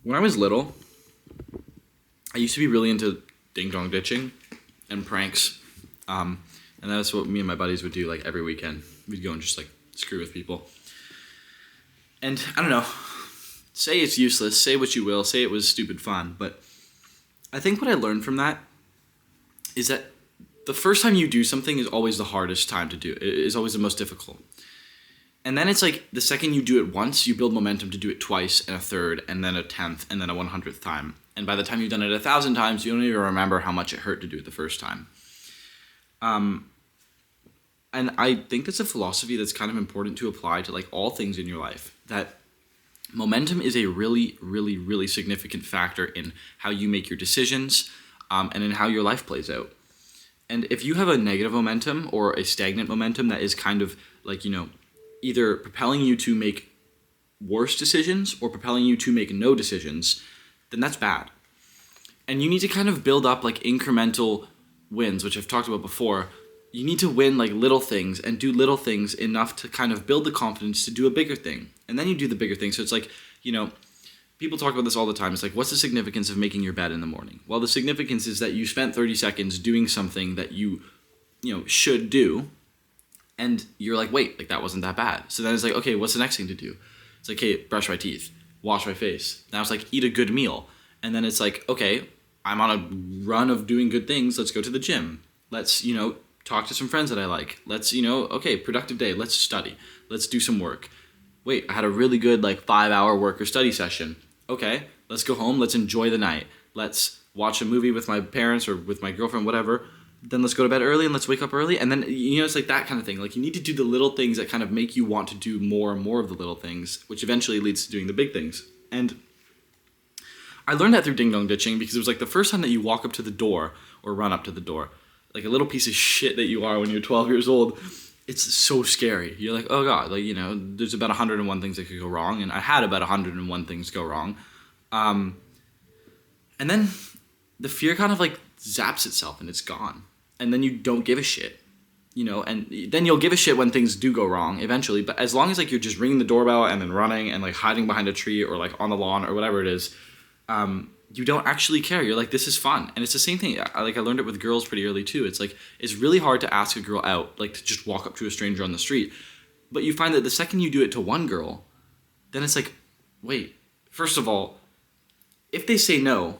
When I was little, I used to be really into ding dong ditching and pranks. And that's what me and my buddies would do like every weekend. We'd go and just like screw with people. And I don't know, say it's useless, say what you will, say it was stupid fun, but I think what I learned from that is that the first time you do something is always the hardest time to do. It is always the most difficult. And then it's like the second you do it once, you build momentum to do it twice and a third and then a 10th and then a 100th time. And by the time you've done it 1,000 times, you don't even remember how much it hurt to do it the first time. And I think that's a philosophy that's kind of important to apply to like all things in your life. That momentum is a really, really, really significant factor in how you make your decisions and in how your life plays out. And if you have a negative momentum or a stagnant momentum that is kind of like, either propelling you to make worse decisions or propelling you to make no decisions, then that's bad. And you need to kind of build up like incremental wins, which I've talked about before. You need to win like little things and do little things enough to kind of build the confidence to do a bigger thing. And then you do the bigger thing. So it's like, people talk about this all the time. It's like, what's the significance of making your bed in the morning? Well, the significance is that you spent 30 seconds doing something that you should do. And you're like, wait, like that wasn't that bad. So then it's like, okay, what's the next thing to do? It's like, hey, brush my teeth, wash my face. Now it's like, eat a good meal. And then it's like, okay, I'm on a run of doing good things. Let's go to the gym. Let's, talk to some friends that I like. Let's, okay, productive day. Let's study. Let's do some work. Wait, I had a really good 5-hour work or study session. Okay, let's go home. Let's enjoy the night. Let's watch a movie with my parents or with my girlfriend, whatever. Then let's go to bed early and let's wake up early. And then, it's like that kind of thing. Like you need to do the little things that kind of make you want to do more and more of the little things, which eventually leads to doing the big things. And I learned that through ding dong ditching because it was like the first time that you walk up to the door or run up to the door, like a little piece of shit that you are when you're 12 years old. It's so scary. You're like, oh God, there's about 101 things that could go wrong. And I had about 101 things go wrong. And then the fear kind of zaps itself and it's gone. And then you don't give a shit, and then you'll give a shit when things do go wrong eventually. But as long as you're just ringing the doorbell and then running and hiding behind a tree or on the lawn or whatever it is, you don't actually care. You're like, this is fun. And it's the same thing. I learned it with girls pretty early too. It's it's really hard to ask a girl out, to just walk up to a stranger on the street. But you find that the second you do it to one girl, then it's like, wait, first of all, if they say no,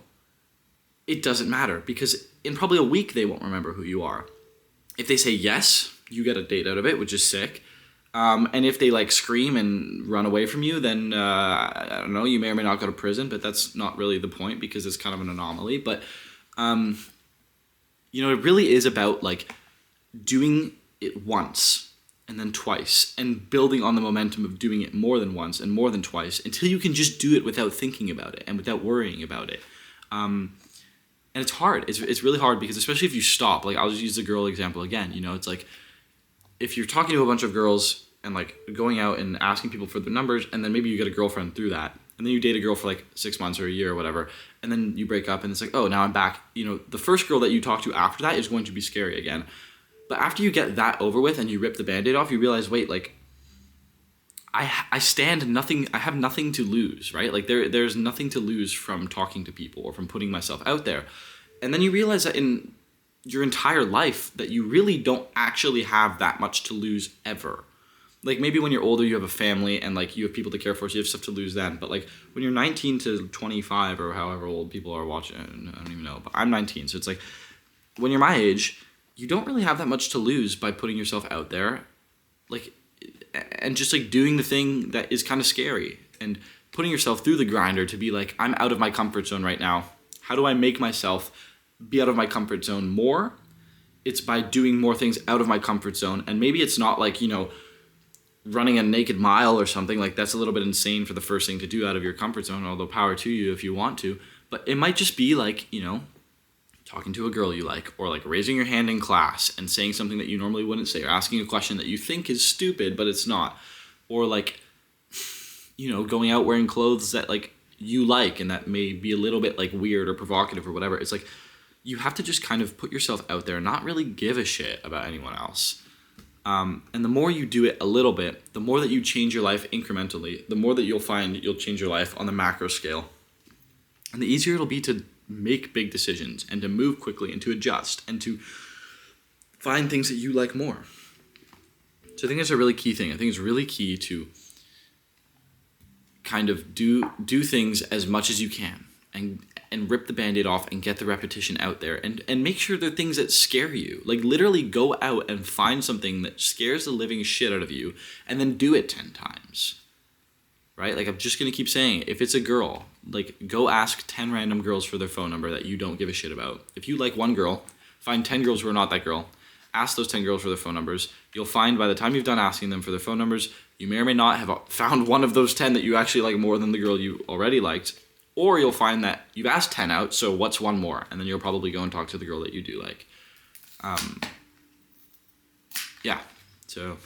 it doesn't matter because in probably a week they won't remember who you are. If they say yes, you get a date out of it, which is sick. And if they scream and run away from you, then I don't know, you may or may not go to prison, but that's not really the point because it's kind of an anomaly. But it really is about doing it once and then twice and building on the momentum of doing it more than once and more than twice until you can just do it without thinking about it and without worrying about it. And it's hard. It's really hard because especially if you stop, I'll just use the girl example again, it's if you're talking to a bunch of girls and going out and asking people for their numbers and then maybe you get a girlfriend through that and then you date a girl for 6 months or a year or whatever and then you break up and it's oh, now I'm back. The first girl that you talk to after that is going to be scary again. But after you get that over with and you rip the Band-Aid off, you realize, wait, I have nothing to lose, right? There's nothing to lose from talking to people or from putting myself out there. And then you realize that in your entire life that you really don't actually have that much to lose ever. Maybe when you're older, you have a family and you have people to care for, so you have stuff to lose then. But when you're 19 to 25 or however old people are watching, I don't even know, but I'm 19. So it's when you're my age, you don't really have that much to lose by putting yourself out there. And just doing the thing that is kind of scary and putting yourself through the grinder to be I'm out of my comfort zone right now. How do I make myself be out of my comfort zone more? It's by doing more things out of my comfort zone. And maybe it's not running a naked mile or something. That's a little bit insane for the first thing to do out of your comfort zone, although power to you if you want to. But it might just be talking to a girl you like, or raising your hand in class and saying something that you normally wouldn't say, or asking a question that you think is stupid but it's not, or going out wearing clothes that you like and that may be a little bit weird or provocative or whatever. It's you have to just kind of put yourself out there and not really give a shit about anyone else. And the more you do it a little bit, the more that you change your life incrementally, the more that you'll find you'll change your life on the macro scale. And the easier it'll be to make big decisions and to move quickly and to adjust and to find things that you like more. So I think that's a really key thing. I think it's really key to kind of do things as much as you can and rip the Band-Aid off and get the repetition out there and make sure they're things that scare you. Like literally go out and find something that scares the living shit out of you and then do it 10 times. Right? Like I'm just going to keep saying it. If it's a girl, like go ask 10 random girls for their phone number that you don't give a shit about. If you like one girl, find 10 girls who are not that girl. Ask those 10 girls for their phone numbers. You'll find by the time you've done asking them for their phone numbers, you may or may not have found one of those 10 that you actually like more than the girl you already liked. Or you'll find that you've asked 10 out, so what's one more? And then you'll probably go and talk to the girl that you do like. Yeah, so